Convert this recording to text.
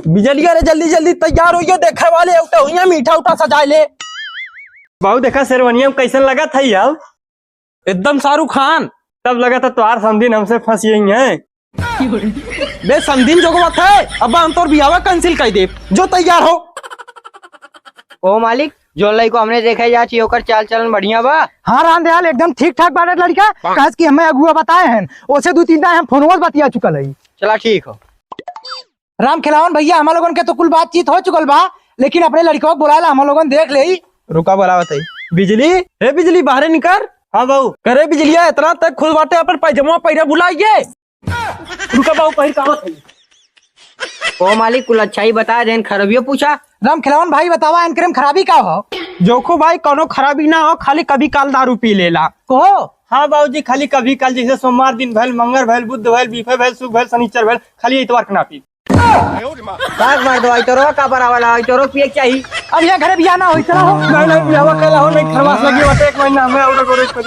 बिजलिया रे जल्दी जल्दी तैयार होइए, देखे वाले उठे हुई मीठा उठा सजाए ले। बाबू देखा शेरवानिया में कैसन लगा था यार, एकदम शाहरुख खान। तब लगा था तुम्हार समझिन हमसे फंस यही है। बे समझिन जो बात है, अब हम तोर बियावा कैंसिल कर दे, जो तैयार हो। ओ मालिक, जो लड़को हमने देखा जाची ओकर चाल चलन बढ़िया बा। हाँ राम दयाल एकदम ठीक ठाक बात लड़का, कहे कि हमें अगुआ बताए हैं, ओसे 2-3 हम फोनवा बतिया चुकल है। चला ठीक हो। राम खिलावन भैया, हम लोगन के तो कुल बातचीत हो चुकल बा, लेकिन अपने लड़को को बुलाए हम लोगन देख ले। रुका बोला बताई। बिजली, हे बिजली बाहर निकर। हाँ बाबू। करे बिजलिया इतना तक खुद बाटे अपन पैजमा पैरा बुलाइए। रुका बाबू पहिर कहाँ था? ओ मालिक कुल अच्छा ही बता देन, खराबियो पूछा। राम खिलावन भाई बतावा इनके में खराबी का हो? जोखो भाई कोनो खराबी ना हो, खाली कभी काल दारू पी लेला। कहो हाँ बाबूजी, खाली कभी काल जैसे सोमवार दिन भैल, मंगर भैल, बुध भैल, बीफे भैल, सुख भैल, शनिचर भैल, खाली इतवार के ना पी। काग मार दो आई तोरो का बरावाला आई तोरो पिए चाहिए। अब यहाँ घरे बिया ना हो, चला हो। नहीं बियावा कैला हो, नहीं खरवास लगी बाटे, एक महीना हमें और